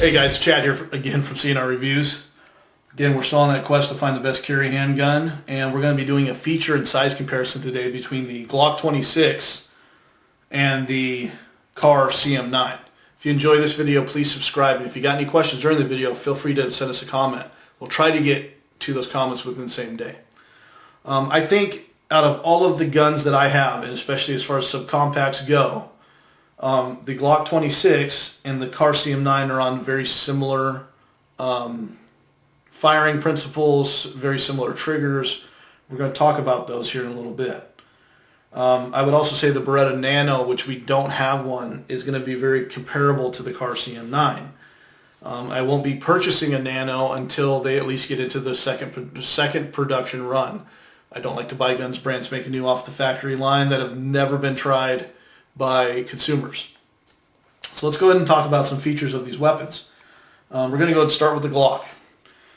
Hey guys, Chad here again from CNR Reviews. Again, we're still on that quest to find the best carry handgun, and we're going to be doing a feature and size comparison today between the Glock 26 and the Kahr CM9. If you enjoy this video, please subscribe, and if you got any questions during the video, feel free to send us a comment. We'll try to get to those comments within the same day. I think out of all of the guns that I have, and especially as far as subcompacts go, the Glock 26 and the Kahr CM9 are on very similar firing principles, very similar triggers. We're going to talk about those here in a little bit. I would also say the Beretta Nano, which we don't have one, is going to be very comparable to the Kahr CM9. I won't be purchasing a Nano until they at least get into the second production run. I don't like to buy guns brand spanking new off the factory line that have never been tried by consumers. So let's go ahead and talk about some features of these weapons. We're going to go and start with the Glock.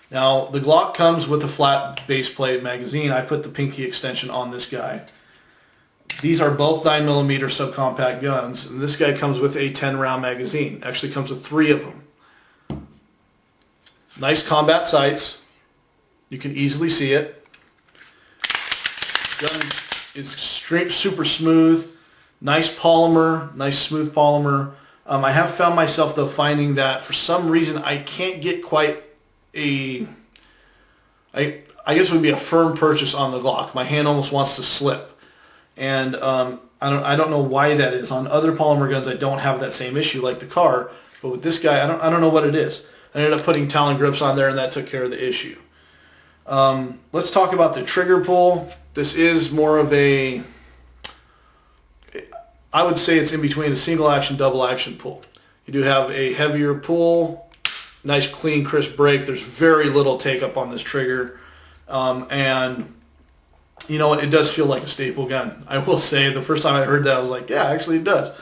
Now, the Glock comes with a flat base plate magazine. I put the pinky extension on this guy. These are both 9mm subcompact guns, and this guy comes with a 10-round magazine. Actually comes with 3 of them. Nice combat sights. You can easily see it. Gun is super smooth. Nice polymer, nice smooth polymer. I have found myself though finding that for some reason I can't get quite I guess it would be a firm purchase on the Glock. My hand almost wants to slip, and I don't know why that is. On other polymer guns I don't have that same issue like the Kahr, but with this guy I don't know what it is. I ended up putting Talon grips on there and that took care of the issue. Let's talk about the trigger pull. This is more of a, I would say it's in between a single action, double action pull. You do have a heavier pull, nice clean crisp break. There's very little take up on this trigger. And you know what, it does feel like a staple gun. I will say the first time I heard that I was like, yeah, actually it does.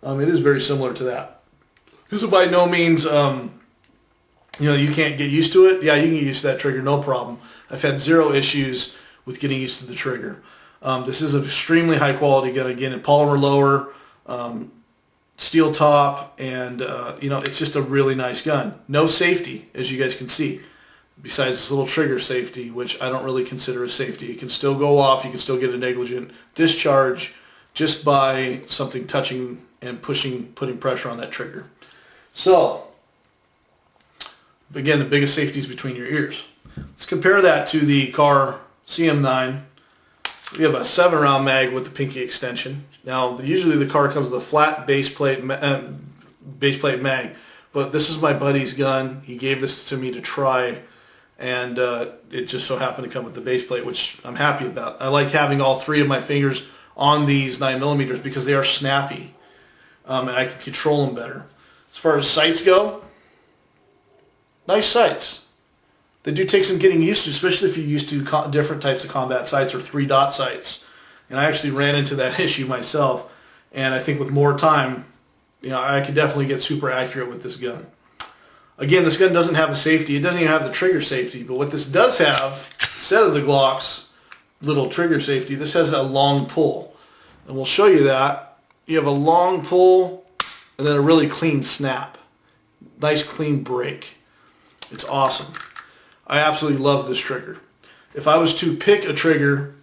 It is very similar to that. This is by no means, you know, you can't get used to it. Yeah, you can get used to that trigger, no problem. I've had 0 issues with getting used to the trigger. This is an extremely high quality gun. Again, in polymer lower, steel top, and you know, it's just a really nice gun. No safety, as you guys can see, besides this little trigger safety, which I don't really consider a safety. It can still go off. You can still get a negligent discharge just by something touching and putting pressure on that trigger. So, again, the biggest safety is between your ears. Let's compare that to the Kahr CM9. We have a 7-round mag with the pinky extension. Now, usually the Kahr comes with a flat base plate mag, but this is my buddy's gun. He gave this to me to try, and it just so happened to come with the base plate, which I'm happy about. I like having all 3 of my fingers on these 9mm because they are snappy, and I can control them better. As far as sights go, nice sights. They do take some getting used to, especially if you're used to different types of combat sights or 3-dot sights. And I actually ran into that issue myself. And I think with more time, you know, I could definitely get super accurate with this gun. Again, this gun doesn't have a safety. It doesn't even have the trigger safety. But what this does have, instead of the Glock's little trigger safety, this has a long pull. And we'll show you that. You have a long pull and then a really clean snap. Nice clean break. It's awesome. I absolutely love this trigger. If I was to pick a trigger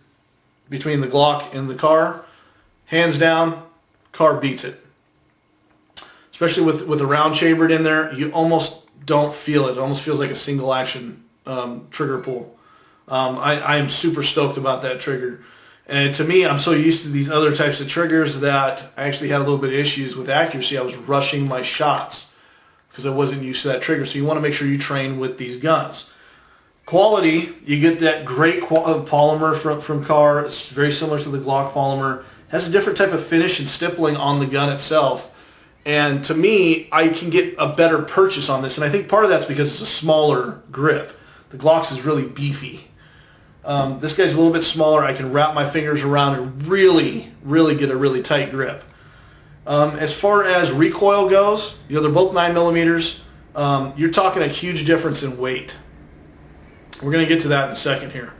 between the Glock and the Kahr, hands down, Kahr beats it. Especially with a round chambered in there, you almost don't feel it. It almost feels like a single action trigger pull. I am super stoked about that trigger. And to me, I'm so used to these other types of triggers that I actually had a little bit of issues with accuracy. I was rushing my shots because I wasn't used to that trigger. So you want to make sure you train with these guns. Quality, you get that great polymer from Kahr. It's very similar to the Glock polymer. It has a different type of finish and stippling on the gun itself. And to me, I can get a better purchase on this. And I think part of that's because it's a smaller grip. The Glock's is really beefy. This guy's a little bit smaller. I can wrap my fingers around and really, really get a really tight grip. As far as recoil goes, you know, they're both 9mm. You're talking a huge difference in weight. We're going to get to that in a second here.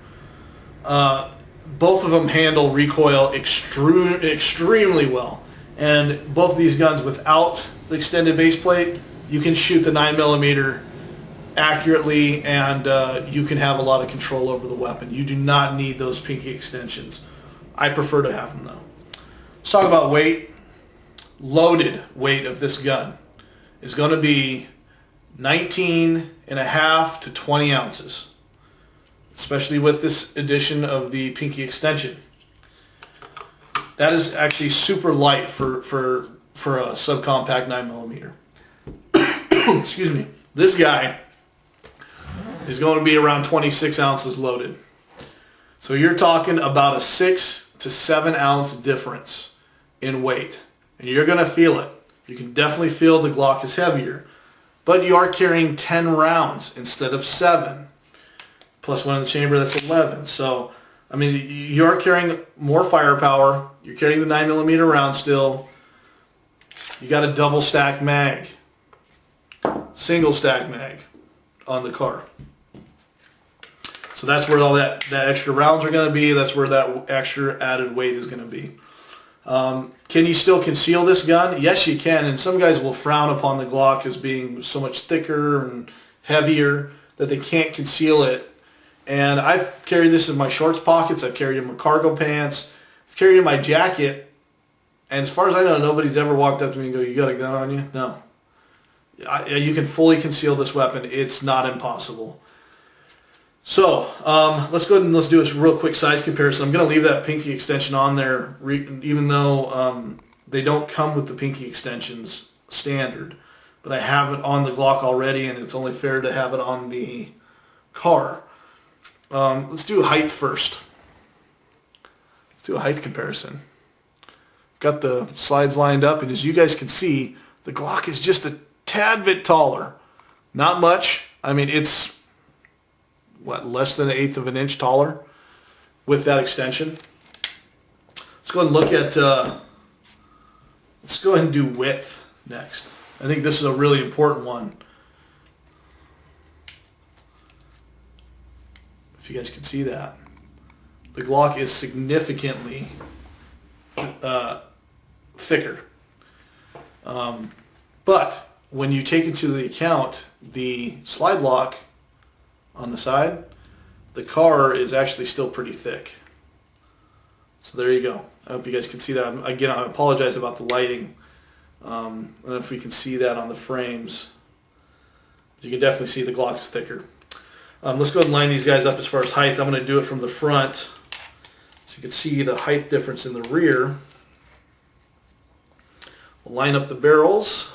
Both of them handle recoil extremely well. And both of these guns without the extended base plate, you can shoot the 9mm accurately, and you can have a lot of control over the weapon. You do not need those pinky extensions. I prefer to have them though. Let's talk about weight. Loaded weight of this gun is going to be 19.5 to 20 ounces, especially with this addition of the pinky extension. That is actually super light for a subcompact 9mm. Excuse me. This guy is going to be around 26 ounces loaded. So you're talking about a 6 to 7 ounce difference in weight. And you're going to feel it. You can definitely feel the Glock is heavier. But you are carrying 10 rounds instead of 7. Plus one in the chamber, that's 11. So, I mean, you are carrying more firepower. You're carrying the 9mm round still. You got a double stack mag. Single stack mag on the Kahr. So that's where all that extra rounds are going to be. That's where that extra added weight is going to be. Can you still conceal this gun? Yes, you can. And some guys will frown upon the Glock as being so much thicker and heavier that they can't conceal it. And I've carried this in my shorts pockets. I've carried it in my cargo pants. I've carried it in my jacket. And as far as I know, nobody's ever walked up to me and go, "You got a gun on you?" No. You can fully conceal this weapon. It's not impossible. So let's go ahead and let's do a real quick size comparison. I'm going to leave that pinky extension on there, even though they don't come with the pinky extensions standard. But I have it on the Glock already, and it's only fair to have it on the Kahr. Let's do height first. Let's do a height comparison. I've got the slides lined up, and as you guys can see, the Glock is just a tad bit taller. Not much. I mean, it's what, less than 1/8 of an inch taller with that extension. Let's go ahead and look at, let's go ahead and do width next. I think this is a really important one. If you guys can see that. The Glock is significantly thicker. But when you take into the account the slide lock on the side, the Kahr is actually still pretty thick. So there you go. I hope you guys can see that. Again, I apologize about the lighting. I don't know if we can see that on the frames. You can definitely see the Glock is thicker. Let's go ahead and line these guys up as far as height. I'm going to do it from the front so you can see the height difference in the rear. We'll line up the barrels,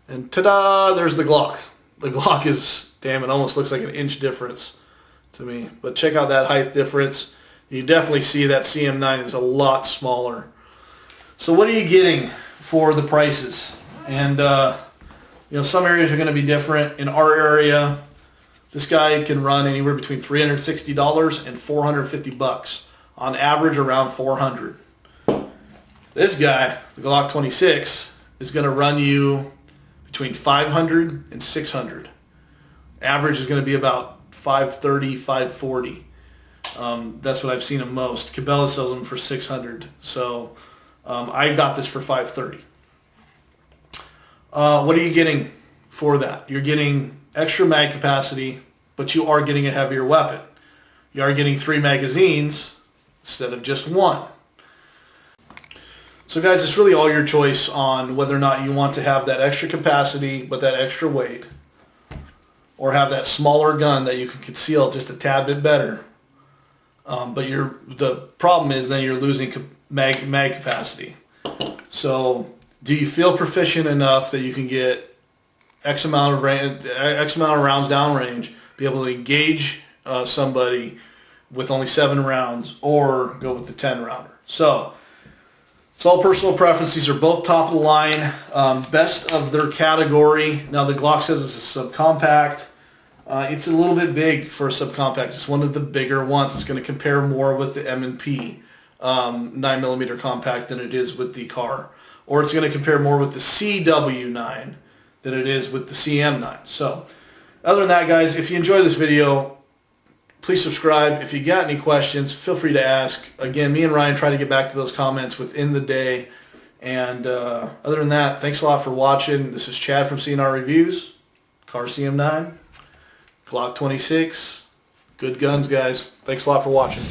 and ta-da, there's the Glock. The Glock is, damn, it almost looks like an inch difference to me. But check out that height difference. You definitely see that CM9 is a lot smaller. So what are you getting for the prices? And you know, some areas are going to be different. In our area, this guy can run anywhere between $360 and $450. On average, around $400. This guy, the Glock 26, is going to run you between $500 and $600. Average is going to be about $530, $540. That's what I've seen of most. Cabela sells them for $600. So I got this for $530. What are you getting for that? You're getting extra mag capacity, but you are getting a heavier weapon. You are getting 3 magazines instead of just 1. So guys, it's really all your choice on whether or not you want to have that extra capacity but that extra weight, or have that smaller gun that you can conceal just a tad bit better. But the problem is then you're losing mag capacity. So do you feel proficient enough that you can get X amount of rounds downrange, be able to engage somebody with only 7 rounds, or go with the 10 rounder? So it's all personal preference. These are both top of the line, best of their category. Now the Glock says it's a subcompact. It's a little bit big for a subcompact. It's one of the bigger ones. It's going to compare more with the M&P 9mm compact than it is with the Kahr. Or it's going to compare more with the CW9 than it is with the CM9. So other than that, guys, if you enjoyed this video, please subscribe. If you got any questions, feel free to ask. Again, me and Ryan try to get back to those comments within the day, And other than that, thanks a lot for watching. This is Chad from CNR Reviews, Kahr CM9, Glock 26. Good guns, guys. Thanks a lot for watching.